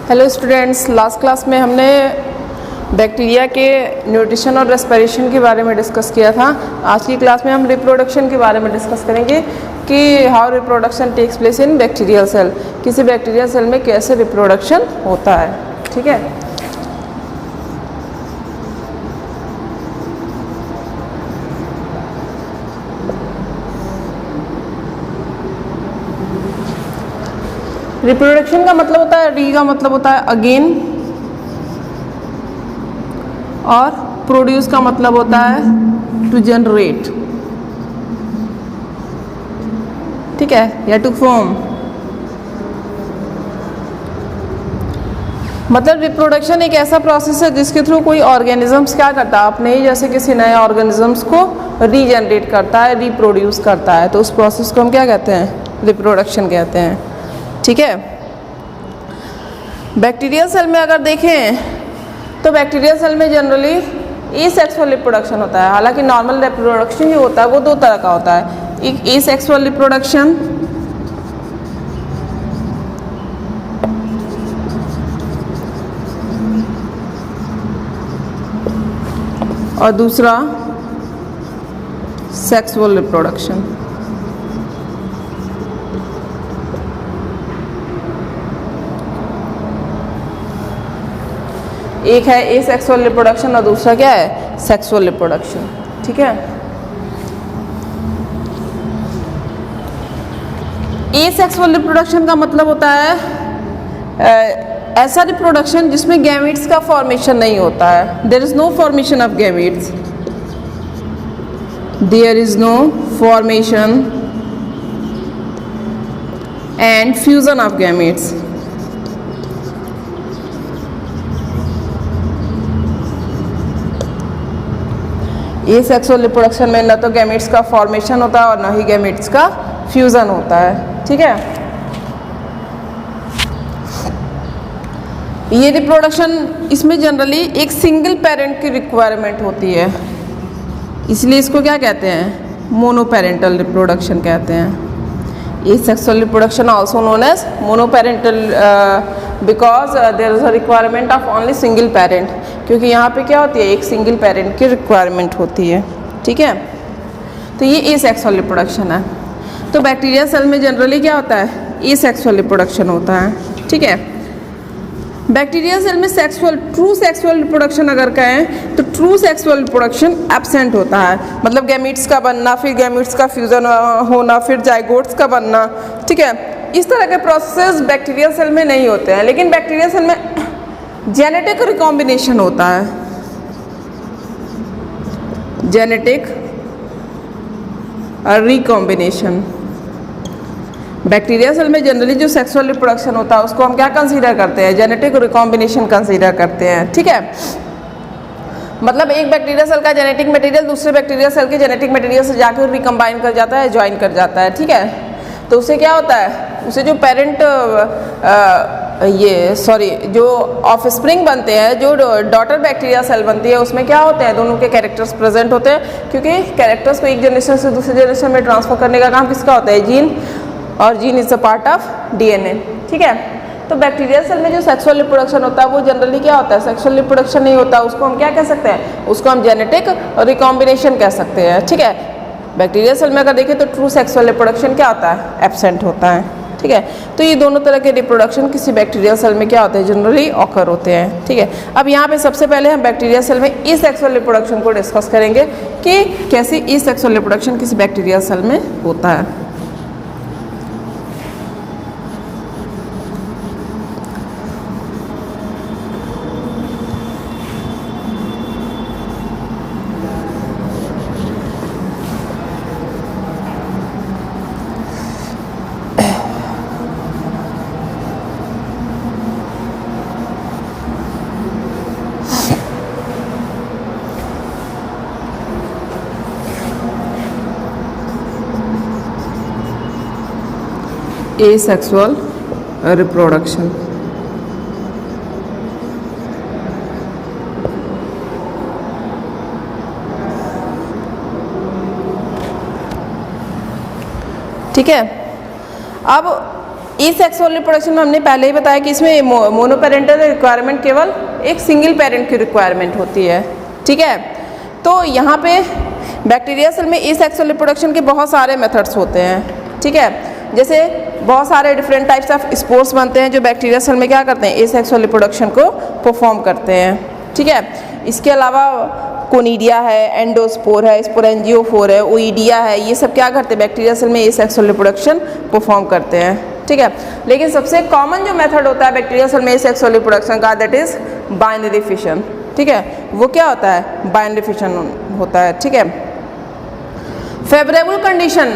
Hello students, last class में हमने bacteria के न्यूट्रिशन और रेस्पिरेशन के बारे में डिस्कस किया था। आज की क्लास में हम रिप्रोडक्शन के बारे में डिस्कस करेंगे कि how reproduction takes place in bacterial cell, किसी बैक्टीरियल सेल में कैसे रिप्रोडक्शन होता है। ठीक है, रिप्रोडक्शन का मतलब होता है, री का मतलब होता है अगेन, और प्रोड्यूस का मतलब होता है टू जनरेट, ठीक है, या टू फॉर्म। मतलब रिप्रोडक्शन एक ऐसा प्रोसेस है जिसके थ्रू कोई ऑर्गेनिजम्स क्या करता है, अपने ही जैसे किसी नए ऑर्गेनिजम्स को रीजनरेट करता है, रिप्रोड्यूस करता है। तो उस प्रोसेस को हम क्या कहते हैं? रिप्रोडक्शन कहते हैं। ठीक है, बैक्टीरियल सेल में अगर देखें तो बैक्टीरियल सेल में जनरली एसेक्सुअल रिप्रोडक्शन होता है। हालांकि नॉर्मल रिप्रोडक्शन जो होता है वो दो तरह का होता है, एक एसेक्सुअल रिप्रोडक्शन और दूसरा सेक्सुअल रिप्रोडक्शन। एक है एसेक्सुअल रिप्रोडक्शन और दूसरा क्या है? Sexual reproduction. ठीक है, एसेक्सुअल रिप्रोडक्शन का मतलब होता है ऐसा रिप्रोडक्शन जिसमें गैमेट्स का फॉर्मेशन नहीं होता है। There is no formation of gametes, there is no formation and fusion of gametes. Asexual reproduction में न तो गैमेट्स का फॉर्मेशन होता है और न ही गैमेट्स का फ्यूजन होता है। ठीक है, ये रिप्रोडक्शन, इसमें जनरली एक सिंगल पेरेंट की रिक्वायरमेंट होती है, इसलिए इसको क्या कहते हैं? मोनोपेरेंटल रिप्रोडक्शन कहते हैं। Asexual reproduction also known as monoparental because there is a requirement of only single parent, क्योंकि यहाँ पे क्या होती है? एक सिंगल पेरेंट की रिक्वायरमेंट होती है। ठीक है, तो ये एसेक्सुअल रिप्रोडक्शन है। तो बैक्टीरिया सेल में जनरली क्या होता है? एसेक्सुअल रिप्रोडक्शन होता है। ठीक है, बैक्टीरिया सेल में ट्रू सेक्सुअल रिप्रोडक्शन अगर कहें तो ट्रू सेक्सुअल रिप्रोडक्शन एब्सेंट होता है। मतलब गैमीट्स का बनना, फिर गैमीट्स का फ्यूजन होना, फिर जाइगोट्स का बनना। ठीक है, इस तरह के प्रोसेस बैक्टीरिया सेल में नहीं होते हैं। लेकिन बैक्टीरिया सेल में जेनेटिक रिकॉम्बिनेशन होता है, जेनेटिक रिकॉम्बिनेशन। बैक्टीरिया सेल में जनरली जो सेक्सुअल रिप्रोडक्शन होता है उसको हम क्या कंसीडर करते हैं? जेनेटिक रिकॉम्बिनेशन कंसीडर करते हैं। ठीक है, मतलब एक बैक्टीरिया सेल का जेनेटिक मटेरियल दूसरे बैक्टीरिया सेल के जेनेटिक मटेरियल से जाकर रिकम्बाइन कर जाता है, ज्वाइन कर जाता है। ठीक है, तो उससे क्या होता है? उसे जो पेरेंट जो ऑफस्प्रिंग बनते हैं, जो डॉटर बैक्टीरिया सेल बनती है, उसमें क्या होते हैं? दोनों के कैरेक्टर्स प्रेजेंट होते हैं, क्योंकि कैरेक्टर्स को एक जनरेशन से दूसरे जनरेशन में ट्रांसफर करने का काम किसका होता है? जीन, और gene is a part of DNA. ठीक है, तो बैक्टीरिया सेल में जो सेक्सुअल रिप्रोडक्शन होता है वो जनरली क्या होता है? सेक्सुअल रिप्रोडक्शन नहीं होता, उसको हम क्या कह सकते हैं? उसको हम जेनेटिक रिकॉम्बिनेशन कह सकते हैं। ठीक है, बैक्टीरिया सेल में अगर देखें तो ट्रू सेक्सुअल रिप्रोडक्शन क्या होता है? एब्सेंट होता है। ठीक है, तो ये दोनों तरह के रिप्रोडक्शन किसी बैक्टीरिया सेल में क्या होते हैं? जनरली ऑकर होते हैं। ठीक है, अब यहाँ पे सबसे पहले हम बैक्टीरिया सेल में एसेक्सुअल रिप्रोडक्शन को डिस्कस करेंगे कि कैसे एसेक्सुअल रिप्रोडक्शन किसी बैक्टीरिया सेल में होता है। Asexual reproduction। ठीक है, अब एसेक्सुअल रिप्रोडक्शन में हमने पहले ही बताया कि इसमें मोनोपेरेंटल रिक्वायरमेंट केवल एक सिंगल पेरेंट की रिक्वायरमेंट होती है, ठीक है। तो यहाँ पे बैक्टीरिया सेल में एसेक्सुअल रिप्रोडक्शन के बहुत सारे मेथड्स होते हैं, ठीक है। जैसे बहुत सारे डिफरेंट टाइप्स ऑफ स्पोर्स बनते हैं जो बैक्टीरिया सेल में क्या करते हैं, एसेक्सुअल रिप्रोडक्शन को परफॉर्म करते हैं, ठीक है। इसके अलावा कोनिडिया है, एंडोस्पोर है, स्पोरेंजियोफोर है, ओइडिया है, ये सब क्या करते हैं, बैक्टीरिया सेल में एसेक्सुअल रिप्रोडक्शन परफॉर्म करते हैं, ठीक है। लेकिन सबसे कॉमन जो मेथड होता है बैक्टीरिया सेल में एसेक्सुअल रिप्रोडक्शन का, दैट इज बाइनरी फिशन, ठीक है। वो क्या होता है, बाइनरी फिशन होता है, ठीक है। फेवरेबल कंडीशन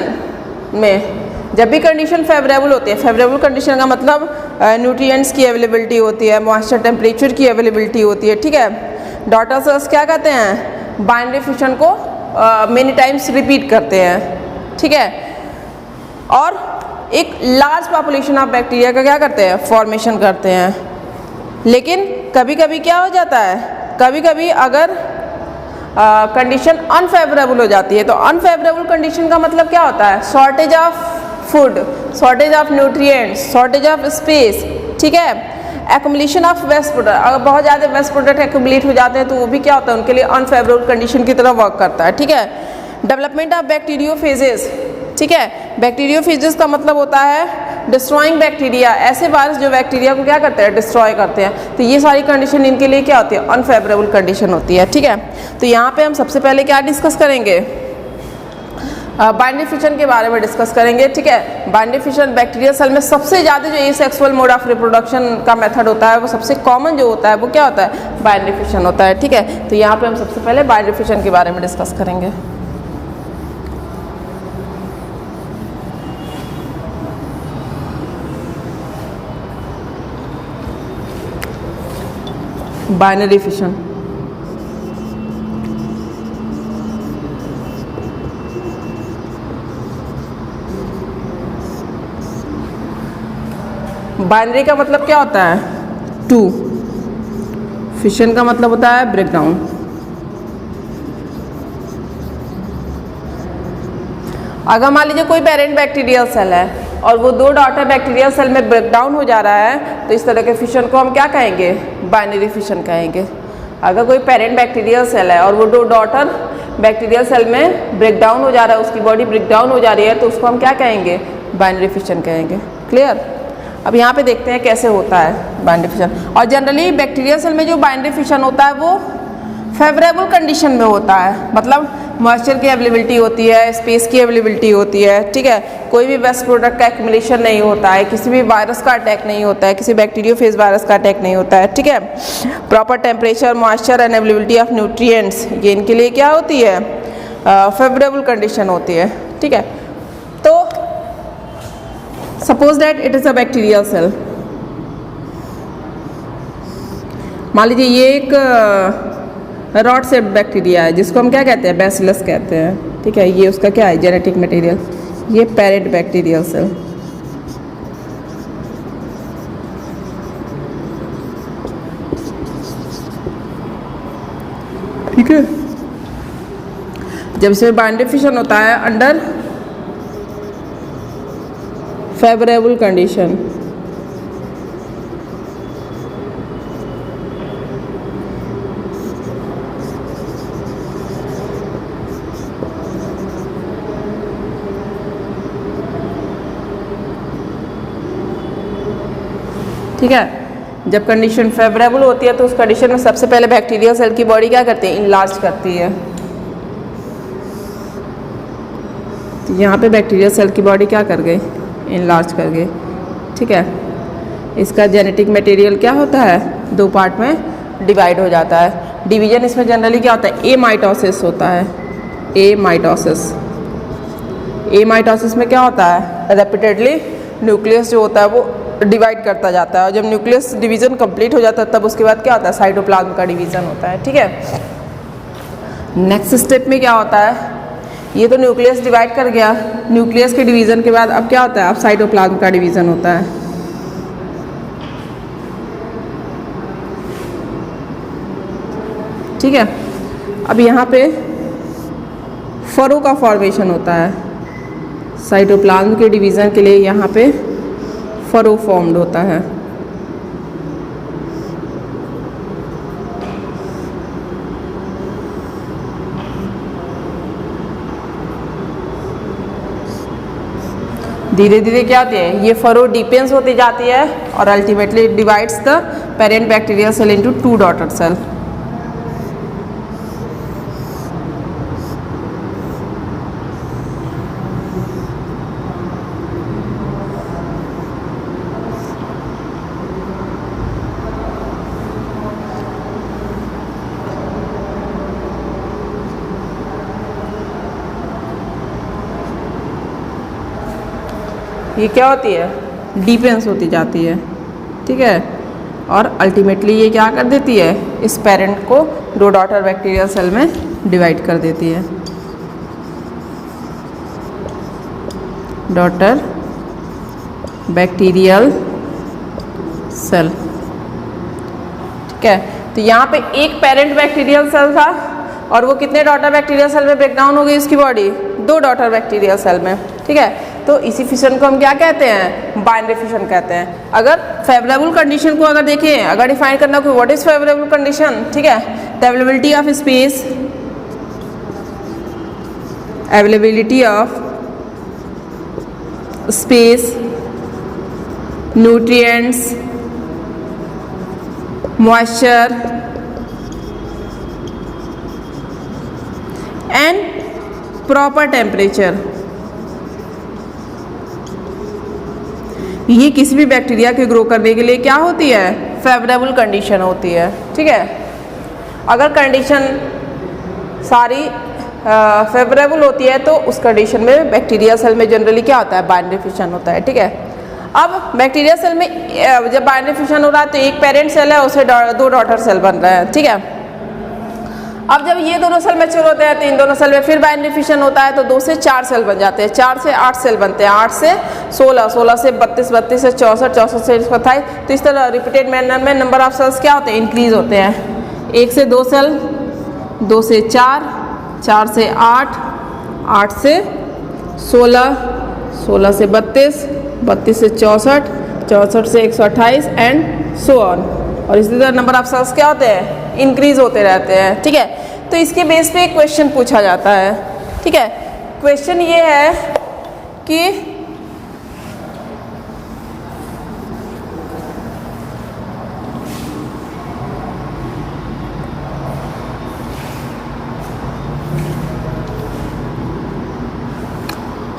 में जब भी कंडीशन फेवरेबल होती है, फेवरेबल कंडीशन का मतलब न्यूट्रिएंट्स की अवेलेबिलिटी होती है, मॉइस्चर टेम्परेचर की अवेलेबिलिटी होती है, ठीक है। डॉटर सेल्स क्या कहते हैं, बाइनरी फिशन को मेनी टाइम्स रिपीट करते हैं, ठीक है। और एक लार्ज पॉपुलेशन ऑफ बैक्टीरिया का क्या करते हैं, फॉर्मेशन करते हैं। लेकिन कभी कभी क्या हो जाता है, कभी कभी अगर कंडीशन अनफेवरेबल हो जाती है, तो अनफेवरेबल कंडीशन का मतलब क्या होता है, shortage of food, shortage of nutrients, shortage of space, ठीक है। एक्युमुलेशन ऑफ वेस्ट प्रोडक्ट, अगर बहुत ज़्यादा वेस्ट प्रोडक्ट एक्युमुलेट हो जाते हैं तो वो भी क्या होता है, उनके लिए अनफेवरेबल कंडीशन की तरह वर्क करता है, ठीक है। डेवलपमेंट ऑफ बैक्टीरियोफेजेस, ठीक है। बैक्टीरियोफेजेस का मतलब होता है डिस्ट्रॉइंग बैक्टीरिया, ऐसे वायरस जो बैक्टीरिया को क्या करते हैं, डिस्ट्रॉय करते हैं। तो ये सारी कंडीशन इनके लिए क्या होती है, अनफेवरेबल कंडीशन होती है, ठीक है। तो यहाँ पे हम सबसे पहले क्या डिस्कस करेंगे, बाइनरी फिशन के बारे में डिस्कस करेंगे, ठीक है। बाइनरी फिशन बैक्टीरिया सेल में सबसे ज़्यादा जो एसेक्सुअल मोड ऑफ रिप्रोडक्शन का मेथड होता है, वो सबसे कॉमन जो होता है वो क्या होता है, बाइनरी फिशन होता है, ठीक है। तो यहाँ पे हम सबसे पहले बाइनरी फिशन के बारे में डिस्कस करेंगे। बाइनरी फिशन, बाइनरी का मतलब क्या होता है, टू। फिशन का मतलब होता है ब्रेकडाउन। अगर मान लीजिए कोई पेरेंट बैक्टीरियल सेल है और वो दो डॉटर बैक्टीरियल सेल में ब्रेकडाउन हो जा रहा है, तो इस तरह के फिशन को हम क्या कहेंगे, बाइनरी फिशन कहेंगे। अगर कोई पेरेंट बैक्टीरियल सेल है और वो दो डॉटर बैक्टीरियल सेल में ब्रेकडाउन हो जा रहा है, उसकी बॉडी ब्रेकडाउन हो जा रही है, तो उसको हम क्या कहेंगे, बाइनरी फिशन कहेंगे। क्लियर। अब यहाँ पे देखते हैं कैसे होता है बाइनरी फिशन। और जनरली बैक्टीरियल सेल में जो बाइनरी फिशन होता है वो फेवरेबल कंडीशन में होता है, मतलब मॉइस्चर की अवेलेबिलिटी होती है, स्पेस की अवेलेबिलिटी होती है, ठीक है। कोई भी वेस्ट प्रोडक्ट का एक्युमुलेशन नहीं होता है, किसी भी वायरस का अटैक नहीं होता है, किसी बैक्टीरियोफेज वायरस का अटैक नहीं होता है, ठीक है। Proper temperature, moisture and availability of nutrients, ये इनके लिए क्या होती है, फेवरेबल कंडीशन होती है, ठीक है। तो suppose that it is a bacterial cell. मान लीजिए ये एक रॉड सेप्ड बैक्टीरिया है जिसको हम क्या कहते हैं, बैसिलस कहते हैं, ठीक है। ये उसका क्या है, जेनेटिक मटेरियल। ये पेरेंट बैक्टीरियल सेल, ठीक है। जब इसमें बाइनरी फिशन होता है अंडर फेवरेबल कंडीशन, ठीक है। जब कंडीशन फेवरेबल होती है तो उस कंडीशन में सबसे पहले बैक्टीरियल सेल की बॉडी क्या करती है, इनलार्ज करती है। तो यहाँ पे बैक्टीरियल सेल की बॉडी क्या कर गई, इनलार्ज कर गई, ठीक है। इसका जेनेटिक मटेरियल क्या होता है, दो पार्ट में डिवाइड हो जाता है। डिवीजन इसमें जनरली क्या होता है, ए माइटोसिस होता है, ए माइटोसिस। ए माइटोसिस में क्या होता है, रेपिटेडली न्यूक्लियस जो होता है वो डिवाइड करता जाता है, और जब न्यूक्लियस डिवीज़न कंप्लीट हो जाता है तब उसके बाद क्या होता है, साइटोप्लाज्म का डिवीज़न होता है, ठीक है। नेक्स्ट स्टेप में क्या होता है, ये तो न्यूक्लियस डिवाइड कर गया, न्यूक्लियस के डिवीज़न के बाद अब क्या होता है, अब साइटोप्लाज्म का डिवीज़न होता है, ठीक है। अब यहाँ पे फरो का फॉर्मेशन होता है, साइटोप्लाज्म के डिवीज़न के लिए यहाँ पे फरो फॉर्म्ड होता है। धीरे धीरे क्या होती है, ये फरो डिपेंस होती जाती है और ultimately divides the parent bacterial cell into 2 daughter cell. ये क्या होती है, डिपेंस होती जाती है, ठीक है। और अल्टीमेटली ये क्या कर देती है, इस पेरेंट को 2 डॉटर बैक्टीरियल सेल में डिवाइड कर देती है। डॉटर बैक्टीरियल सेल, ठीक है। तो यहाँ पे एक पेरेंट बैक्टीरियल सेल था और वो कितने डॉटर बैक्टीरियल सेल में ब्रेक डाउन हो गई उसकी बॉडी, 2 डॉटर बैक्टीरियल सेल में, ठीक है। तो इसी फिशन को हम क्या कहते हैं, बाइनरी फिशन कहते हैं। अगर फेवरेबल कंडीशन को अगर देखें, अगर डिफाइन करना हो व्हाट इज फेवरेबल कंडीशन, ठीक है, the availability of space, availability of space, nutrients, moisture and proper temperature, ये किसी भी बैक्टीरिया के ग्रो करने के लिए क्या होती है, फेवरेबल कंडीशन होती है, ठीक है। अगर कंडीशन सारी फेवरेबल होती है तो उस कंडीशन में बैक्टीरिया सेल में जनरली क्या होता है, बाइनरी फिशन होता है, ठीक है। अब बैक्टीरिया सेल में जब बाइनरी फिशन हो रहा है तो एक पेरेंट सेल है, उसे 2 डॉटर सेल बन रहा है, ठीक है। अब जब ये दोनों सेल मैच्योर होते हैं तो इन दोनों सेल में फिर बाइनरी फिशन होता है तो 2 से 4 सेल बन जाते हैं, 4 से 8 सेल बनते हैं, 8 से 16, 16 से 32, 32 से 64, 64 से 28। तो इस तरह रिपीटेड मैनर में नंबर ऑफ सेल्स क्या होते हैं, इंक्रीज होते हैं। 1 से 2 सेल, 2 से 4, 4 से 8, 8 से 16, 16 से 32, 32 से 64, 64 से 128 एंड सो ऑन। और इसी तरह नंबर ऑफ सेल्स क्या होते हैं, इंक्रीज होते रहते हैं, ठीक है। तो इसके बेस पे एक क्वेश्चन पूछा जाता है, ठीक है। क्वेश्चन ये है कि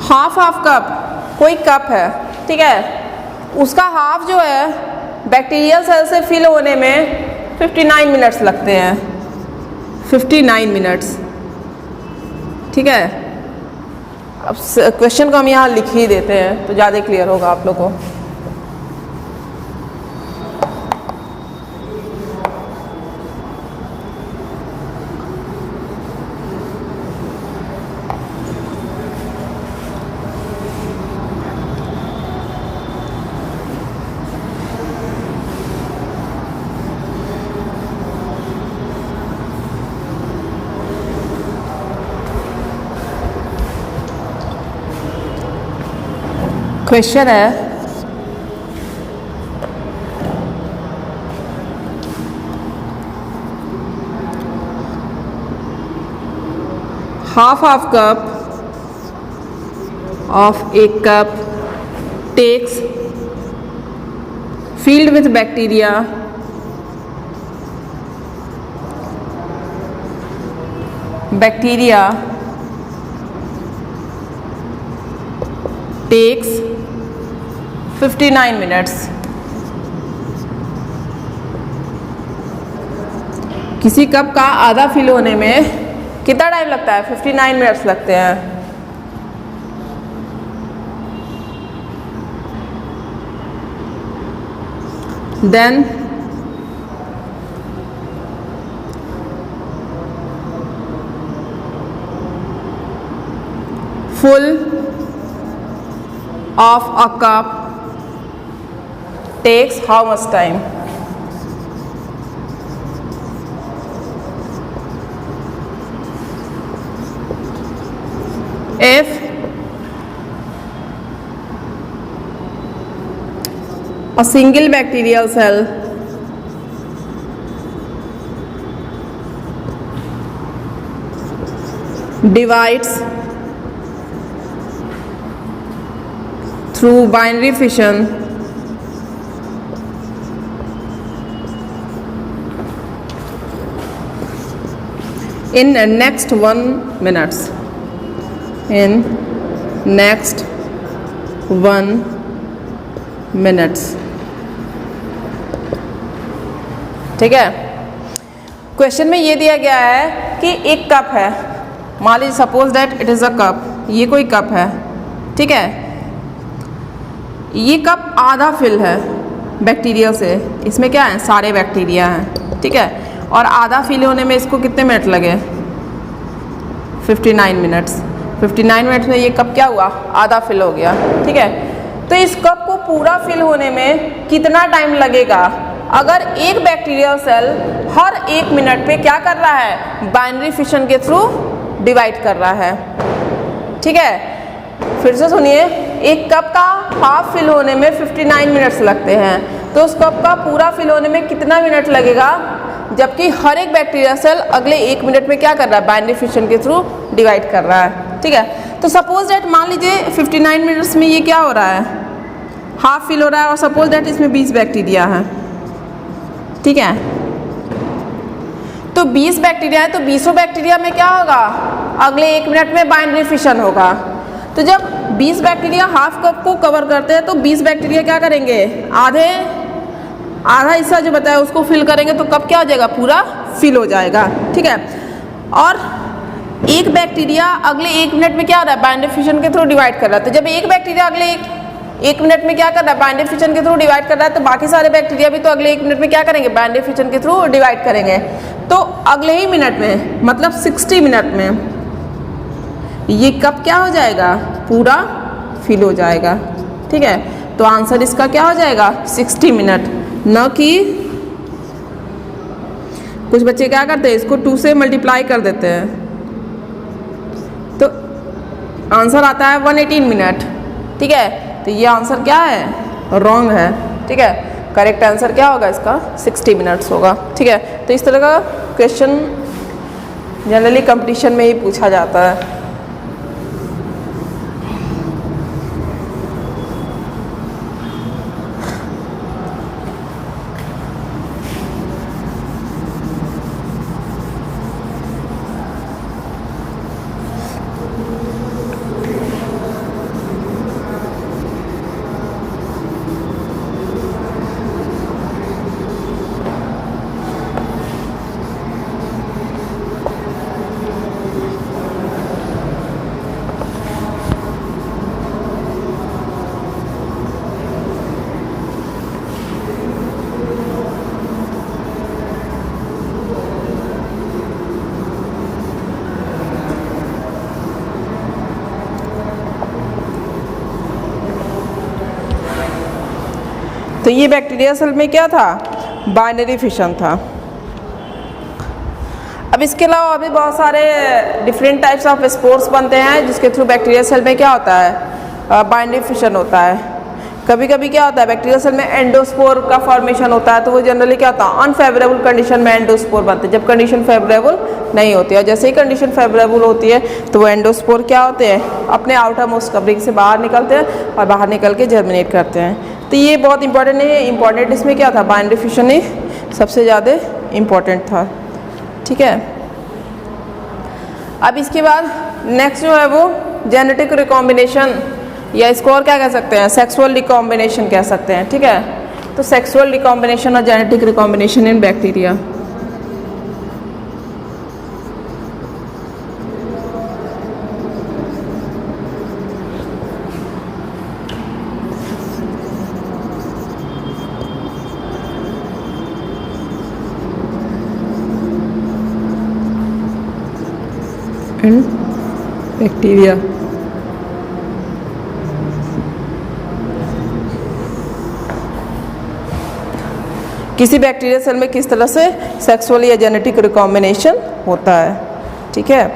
हाफ कप, कोई कप है, ठीक है, उसका हाफ जो है बैक्टीरियल सेल से फिल होने में 59 मिनट्स लगते हैं, 59 मिनट्स, ठीक है। अब क्वेश्चन को हम यहाँ लिख ही देते हैं तो ज़्यादा क्लियर होगा आप लोगों को। क्वेश्चन है half cup of a cup takes filled with bacteria takes 59 minutes। किसी कप का आधा फिल होने में कितना टाइम लगता है, 59 मिनट्स लगते हैं। Then full of a cup takes how much time? If A single bacterial cell divides through binary fission in next 1 minutes. In next 1 minutes. ठीक है, क्वेश्चन में ये दिया गया है कि एक कप है, मान लीजिए suppose that it is a cup, ये कोई कप है, ठीक है, ये कप आधा फिल है बैक्टीरिया से, इसमें क्या है, सारे बैक्टीरिया हैं, ठीक है, और आधा फिल होने में इसको कितने मिनट लगे, 59 मिनट्स। 59 मिनट्स में ये कप क्या हुआ, आधा फिल हो गया, ठीक है। तो इस कप को पूरा फिल होने में कितना टाइम लगेगा अगर एक बैक्टीरियल सेल हर 1 मिनट पे क्या कर रहा है, बाइनरी फिशन के थ्रू डिवाइड कर रहा है, ठीक है। फिर से सुनिए, एक कप का हाफ फिल होने में 59 मिनट्स लगते हैं, तो उस कप का पूरा फिल होने में कितना मिनट लगेगा, जबकि हर एक बैक्टीरिया सेल अगले 1 मिनट में क्या कर रहा है, बाइनरी फिशन के थ्रू डिवाइड कर रहा है, ठीक है। तो सपोज दैट मान लीजिए 59 मिनट्स में ये क्या हो रहा है, हाफ फिल हो रहा है, और सपोज दैट इसमें 20 बैक्टीरिया है, ठीक है। तो 20 बैक्टीरिया है, तो 20 बैक्टीरिया में क्या होगा, अगले 1 मिनट में बाइनरी फिशन होगा। तो जब 20 बैक्टीरिया हाफ कप को कवर करते हैं, तो 20 बैक्टीरिया क्या करेंगे, आधा हिस्सा जो बताया उसको फिल करेंगे, तो कप क्या हो जाएगा, पूरा फिल हो जाएगा, ठीक है। और एक बैक्टीरिया अगले 1 मिनट में क्या हो रहा है, बाइनरी फिशन के थ्रू डिवाइड कर रहा है। तो जब एक बैक्टीरिया अगले एक मिनट में क्या कर रहा है, बाइनरी फिशन के थ्रू डिवाइड कर रहा है, तो बाकी सारे बैक्टीरिया भी तो अगले 1 मिनट में क्या करेंगे, बाइनरी फिशन के थ्रू डिवाइड करेंगे। तो अगले ही मिनट में, मतलब 60 मिनट में ये कप क्या हो जाएगा, पूरा फिल हो जाएगा, ठीक है। तो आंसर इसका क्या हो जाएगा, 60 मिनट, न कि कुछ बच्चे क्या करते हैं, इसको 2 से मल्टीप्लाई कर देते हैं, तो आंसर आता है 118 मिनट, ठीक है। तो ये आंसर क्या है, रॉन्ग है, ठीक है। करेक्ट आंसर क्या होगा इसका, 60 मिनट्स होगा, ठीक है। तो इस तरह का क्वेश्चन जनरली कंपटीशन में ही पूछा जाता है। तो ये बैक्टीरिया सेल में क्या था, बाइनरी फिशन था। अब इसके अलावा अभी बहुत सारे डिफरेंट टाइप्स ऑफ स्पोर्स बनते हैं जिसके थ्रू बैक्टीरिया सेल में क्या होता है, बाइनरी फिशन होता है। कभी कभी क्या होता है, बैक्टीरिया सेल में एंडोस्पोर का फॉर्मेशन होता है, तो वो जनरली क्या होता है, अनफेवरेबल कंडीशन में एंडोस्पोर बनते हैं, जब कंडीशन फेवरेबल नहीं होती है। जैसे ही कंडीशन फेवरेबल होती है तो वो एंडोस्पोर क्या होते हैं, अपने आउटर मोस्ट कवरिंग से बाहर निकलते हैं और बाहर निकल के जर्मिनेट करते हैं। तो ये बहुत इंपॉर्टेंट है, इंपॉर्टेंट इसमें क्या था, बाइनरी फिशन ही सबसे ज़्यादा इम्पॉर्टेंट था, ठीक है। अब इसके बाद नेक्स्ट जो है वो जेनेटिक रिकॉम्बिनेशन, या इसको और क्या कह सकते हैं, सेक्सुअल रिकॉम्बिनेशन कह सकते हैं, ठीक है। तो सेक्सुअल रिकॉम्बिनेशन और जेनेटिक रिकॉम्बिनेशन इन बैक्टीरिया। बैक्टीरिया किसी बैक्टीरिया सेल में किस तरह से सेक्सुअल या जेनेटिक रिकॉम्बिनेशन होता है, ठीक है।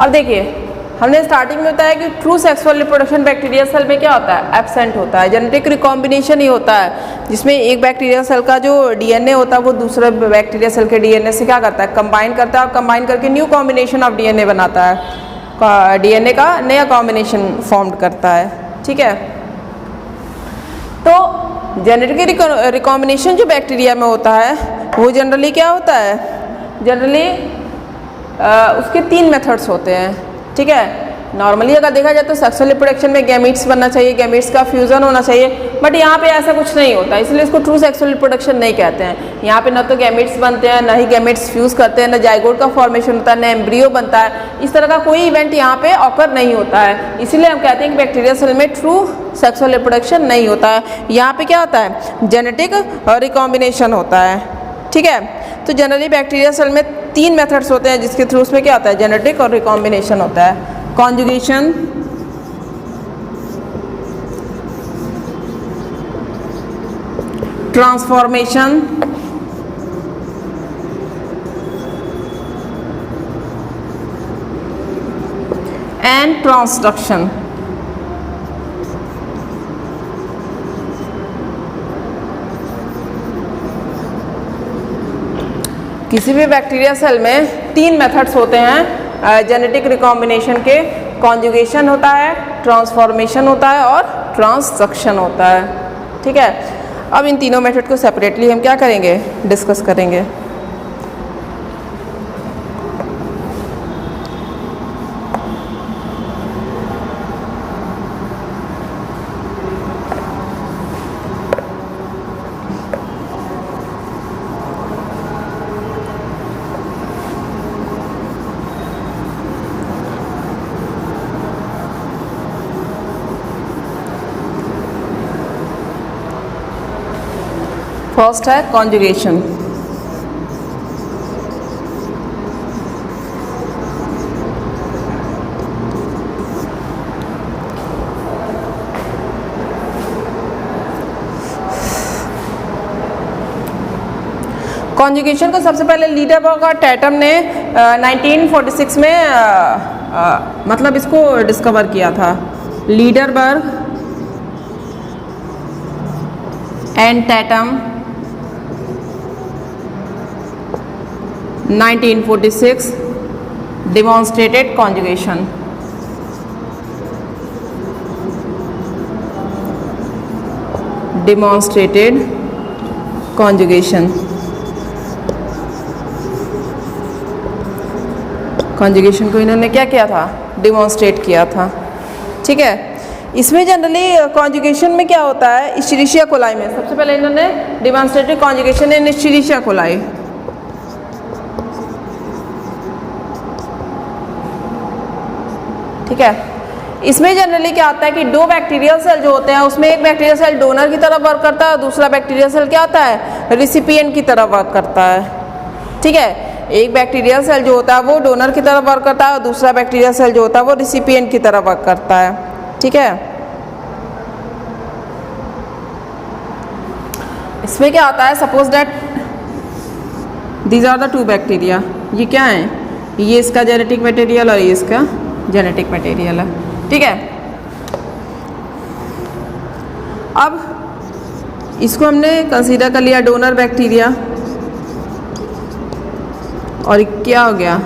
अब देखिए हमने स्टार्टिंग में बताया कि true sexual reproduction bacteria cell में क्या होता है, एब्सेंट होता है। जेनेटिक रिकॉम्बिनेशन ही होता है जिसमें एक बैक्टीरिया सेल का जो डीएनए होता है वो दूसरे बैक्टीरिया सेल के डीएनए से क्या करता है, कंबाइन करता है, और कंबाइन करके न्यू कॉम्बिनेशन ऑफ डीएनए बनाता है, डीएनए का नया कॉम्बिनेशन फॉर्म करता है। ठीक है, तो जेनेटिक रिकॉम्बिनेशन जो बैक्टीरिया में होता है वो जनरली क्या होता है, जनरली उसके 3 मेथड्स होते हैं। ठीक है, नॉर्मली अगर देखा जाए तो सेक्सुअल रिप्रोडक्शन में गैमीट्स बनना चाहिए, गैमीट्स का फ्यूजन होना चाहिए, बट यहाँ पे ऐसा कुछ नहीं होता, इसलिए इसको ट्रू सेक्सुअल रिप्रोडक्शन नहीं कहते हैं। यहाँ पे ना तो गैमीट्स बनते हैं, ना ही गैमीट्स फ्यूज करते हैं, ना जाइगोट का फॉर्मेशन होता है, ना एम्ब्रियो बनता है, इस तरह का कोई इवेंट यहाँ पे ऑकर नहीं होता है। इसीलिए हम कहते हैं कि बैक्टीरिया सेल में ट्रू सेक्सुअल रिप्रोडक्शन नहीं होता है। यहाँ पे क्या होता है, जेनेटिक रिकॉम्बिनेशन होता है। ठीक है, तो जनरली बैक्टीरिया सेल में 3 मेथड्स होते हैं जिसके थ्रू उसमें क्या होता है, जेनेटिक और रिकॉम्बिनेशन होता है। Conjugation, transformation and transduction. किसी भी बैक्टीरिया सेल में 3 मेथड्स होते हैं जेनेटिक रिकॉम्बिनेशन के, कॉन्जुगेशन होता है, ट्रांसफॉर्मेशन होता है और ट्रांसडक्शन होता है। ठीक है, अब इन तीनों मेथड को सेपरेटली हम क्या करेंगे, डिस्कस करेंगे। फर्स्ट है कॉन्जुगेशन। कॉन्जुगेशन को सबसे पहले लीडेबर्ग और टैटम ने 1946 में मतलब इसको डिस्कवर किया था। लीडेबर्ग and Tatum 1946 demonstrated conjugation। demonstrated conjugation। conjugation को इन्होंने क्या किया था, डिमॉन्स्ट्रेट किया था। ठीक है, इसमें जनरली कॉन्जुगेशन में क्या होता है, इस्चेरिशिया कोलाई में सबसे पहले इन्होंने डिमॉन्स्ट्रेटेड कॉन्जुगेशन इन इस्चेरिशिया कोलाई। ठीक है, इसमें जनरली क्या होता है कि 2 बैक्टीरियल सेल जो होते हैं उसमें एक बैक्टीरियल सेल डोनर की तरफ वर्क करता है और दूसरा बैक्टीरियल सेल क्या होता है, रिसिपिएंट की तरफ वर्क करता है। ठीक है, एक बैक्टीरियल सेल जो होता है वो डोनर की तरफ वर्क करता है और दूसरा बैक्टीरियल सेल जो होता है वो रिसिपिएंट की तरफ वर्क करता है। ठीक है, इसमें क्या होता है, suppose that these are the 2 bacteria, ये क्या है, ये इसका जेनेटिक मटेरियल और ये इसका जेनेटिक मटेरियल है। ठीक है, अब इसको हमने कंसीडर कर लिया डोनर बैक्टीरिया और क्या हो गया,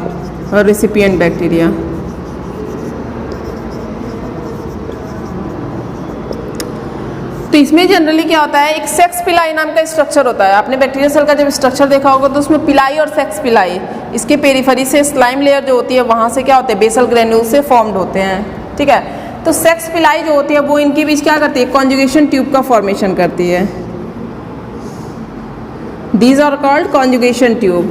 रेसिपिएंट बैक्टीरिया। तो इसमें जनरली क्या होता है, एक सेक्स पिलाई नाम का स्ट्रक्चर होता है। आपने बैक्टीरिया सेल का जब स्ट्रक्चर देखा होगा तो उसमें पिलाई और सेक्स पिलाई, इसके पेरिफेरी से स्लाइम लेयर जो होती है वहाँ से क्या होते हैं, बेसल ग्रेन्यूल से फॉर्म्ड होते हैं। ठीक है, तो सेक्स पिलाई जो होती है वो इनके बीच क्या करती है, कॉन्जुगेशन ट्यूब का फॉर्मेशन करती है। These are called conjugation tube.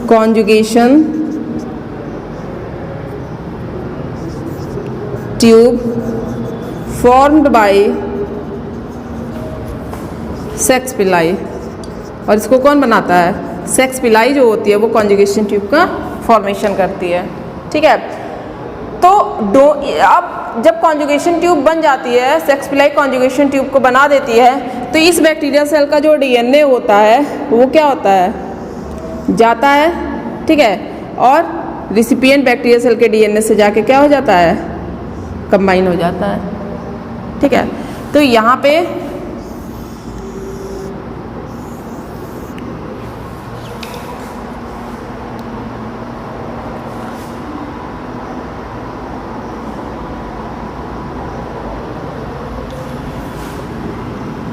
Conjugation tube formed by sex pili, और इसको कौन बनाता है, सेक्स पिलाई जो होती है वो कॉन्जुगेशन ट्यूब का फॉर्मेशन करती है। ठीक है, तो अब जब कॉन्जुगेशन ट्यूब बन जाती है, सेक्स पिलाई कॉन्जुगेशन ट्यूब को बना देती है, तो इस बैक्टीरिया सेल का जो डीएनए होता है वो क्या होता है, जाता है। ठीक है, और रिसिपिएंट बैक्टीरियल सेल के डीएनए से जाके क्या हो जाता है, कंबाइन हो जाता है, ठीक है। तो यहाँ पे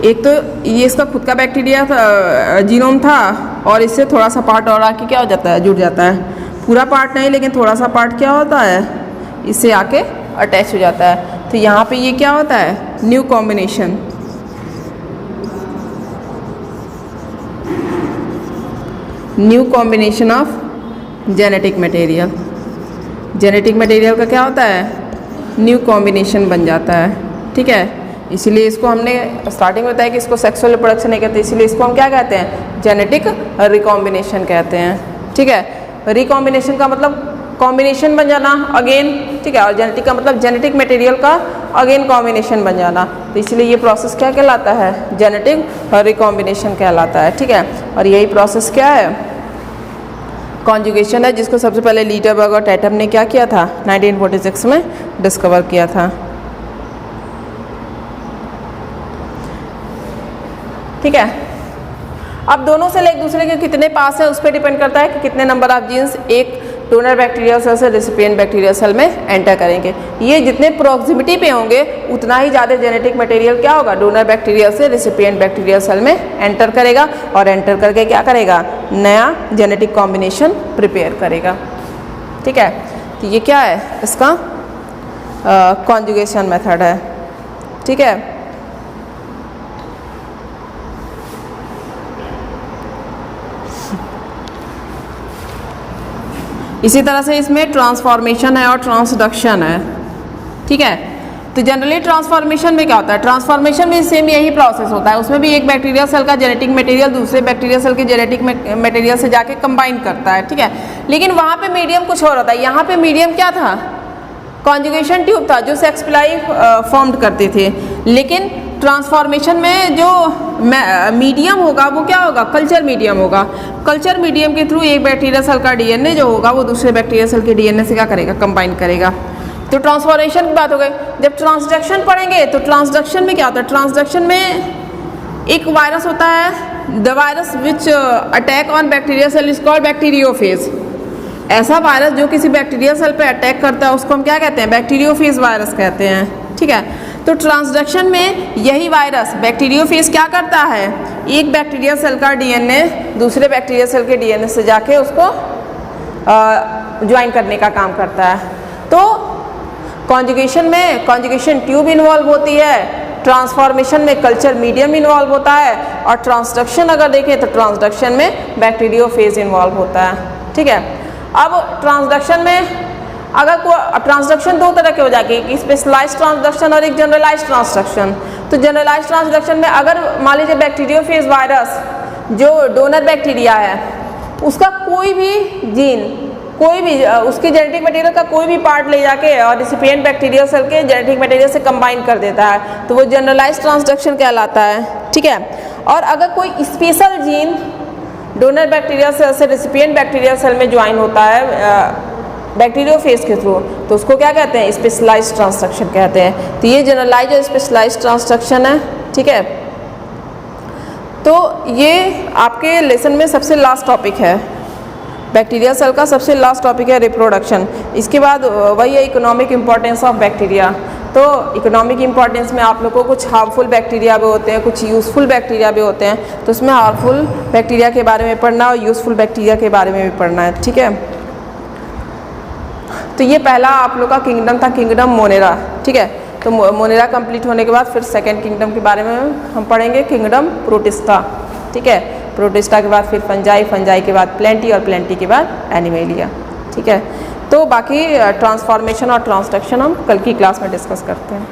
एक तो ये इसका खुद का बैक्टीरिया था, जीनोम था, और इससे थोड़ा सा पार्ट और आके क्या हो जाता है, जुड़ जाता है। पूरा पार्ट नहीं लेकिन थोड़ा सा पार्ट क्या होता है, इससे आके अटैच हो जाता है। तो यहाँ पे ये क्या होता है, new combination, new combination of genetic material. Genetic material का क्या होता है, न्यू कॉम्बिनेशन बन जाता है, ठीक है। इसीलिए इसको हमने स्टार्टिंग में बताया कि इसको सेक्सुअल रिप्रोडक्शन नहीं कहते, इसीलिए इसको हम क्या कहते हैं, जेनेटिक रिकॉम्बिनेशन कहते हैं, ठीक है। रिकॉम्बिनेशन का मतलब कॉम्बिनेशन बन जाना अगेन, ठीक है, और जेनेटिक का मतलब जेनेटिक मटेरियल का अगेन कॉम्बिनेशन बन जाना। तो इसलिए ये प्रोसेस क्या कहलाता है, जेनेटिक रिकॉम्बिनेशन कहलाता है, ठीक है। और यही प्रोसेस क्या है, कॉन्जुगेशन है, जिसको सबसे पहले लीटरबर्ग और टैटम ने क्या किया था, 1946 में डिस्कवर किया था, ठीक है। अब दोनों सेल एक दूसरे के कितने पास है उस पर डिपेंड करता है कि कितने नंबर ऑफ जीन्स एक डोनर बैक्टीरियल सेल से रिसिपिएंट बैक्टीरियल सेल में एंटर करेंगे। ये जितने प्रॉक्सिमिटी पे होंगे उतना ही ज़्यादा जेनेटिक मटेरियल क्या होगा, डोनर बैक्टीरियल से रिसिपिएंट बैक्टीरियल सेल में एंटर करेगा, और एंटर करके क्या करेगा, नया जेनेटिक कॉम्बिनेशन प्रिपेयर करेगा, ठीक है। तो ये क्या है, इसका कॉन्जुगेशन मेथड है, ठीक है। इसी तरह से इसमें ट्रांसफॉर्मेशन है और ट्रांसडक्शन है, ठीक है। तो जनरली ट्रांसफॉर्मेशन में क्या होता है, ट्रांसफॉर्मेशन में सेम यही प्रोसेस होता है, उसमें भी एक बैक्टीरियल सेल का जेनेटिक मटेरियल दूसरे बैक्टीरियल सेल के जेनेटिक मटेरियल से जाके कंबाइन करता है, ठीक है। लेकिन वहाँ पे मीडियम कुछ और होता है, यहाँ पे मीडियम क्या था, कॉन्जुगेशन ट्यूब था जो सेक्स पिलाई फॉर्म्ड करते थे। लेकिन ट्रांसफॉर्मेशन में जो मीडियम होगा वो क्या होगा, कल्चर मीडियम होगा। कल्चर मीडियम के थ्रू एक बैक्टीरिया सेल का डीएनए जो होगा वो दूसरे बैक्टीरिया सेल के डीएनए से क्या करेगा, कंबाइन करेगा। तो ट्रांसफॉर्मेशन की बात हो गई। जब ट्रांसडक्शन पढ़ेंगे तो ट्रांसडक्शन में क्या होता है, ट्रांसडक्शन में एक वायरस होता है, the virus which attack on bacteria cell is called bacteriophage. ऐसा वायरस जो किसी बैक्टीरिया सेल पे अटैक करता है उसको हम क्या कहते हैं, बैक्टीरियोफेज वायरस कहते हैं, ठीक है। तो ट्रांसडक्शन में यही वायरस बैक्टीरियोफेज क्या करता है, एक बैक्टीरिया सेल का डीएनए दूसरे बैक्टीरिया सेल के डीएनए से जाके उसको ज्वाइन करने का काम करता है। तो कॉन्जुगेशन में कॉन्जुगेशन ट्यूब इन्वॉल्व होती है, ट्रांसफॉर्मेशन में कल्चर मीडियम इन्वॉल्व होता है, और ट्रांसडक्शन अगर देखें तो ट्रांसडक्शन में बैक्टीरियोफेज इन्वॉल्व होता है, ठीक है। अब ट्रांसडक्शन में अगर ट्रांसडक्शन दो तरह के हो जाएगी, एक स्पेशलाइज्ड ट्रांसडक्शन और एक जनरलाइज्ड ट्रांसडक्शन। तो जनरलाइज्ड ट्रांसडक्शन में अगर मान लीजिए बैक्टीरियोफेज वायरस जो डोनर बैक्टीरिया है उसका कोई भी जीन, कोई भी उसके जेनेटिक मटेरियल का कोई भी पार्ट ले जाके और रिसिपिएंट बैक्टीरियल सेल के जेनेटिक मटेरियल से कंबाइन कर देता है तो वो जनरलाइज्ड ट्रांसडक्शन कहलाता है, ठीक है। और अगर कोई special gene donor bacterial cell से रिसिपिएंट बैक्टीरियल सेल में ज्वाइन होता है बैक्टीरियोफेज के थ्रू तो उसको क्या कहते हैं, स्पेशलाइज्ड ट्रांसडक्शन कहते हैं। तो ये जनरलाइज्ड और स्पेशलाइज्ड ट्रांसडक्शन है, ठीक है। तो ये आपके लेसन में सबसे लास्ट टॉपिक है, बैक्टीरिया सेल का सबसे लास्ट टॉपिक है रिप्रोडक्शन। इसके बाद वही है इकोनॉमिक इम्पोर्टेंस ऑफ बैक्टीरिया। तो इकोनॉमिक इम्पोर्टेंस में आप लोग को कुछ हार्मफुल बैक्टीरिया भी होते हैं, कुछ यूज़फुल बैक्टीरिया भी होते हैं। तो उसमें हार्मफुल बैक्टीरिया के बारे में पढ़ना और यूज़फुल बैक्टीरिया के बारे में भी पढ़ना है, ठीक है। तो ये पहला आप लोग का किंगडम था, किंगडम मोनेरा, ठीक है। तो मोनेरा कंप्लीट होने के बाद फिर सेकेंड किंगडम के बारे में हम पढ़ेंगे, किंगडम प्रोटिस्टा, ठीक है। प्रोटिस्टा के बाद फिर फंजाई, फंजाई के बाद प्लेंटी और प्लेंटी के बाद एनिमेलिया, ठीक है। तो बाकी ट्रांसफॉर्मेशन और ट्रांसडक्शन हम कल की क्लास में डिस्कस करते हैं।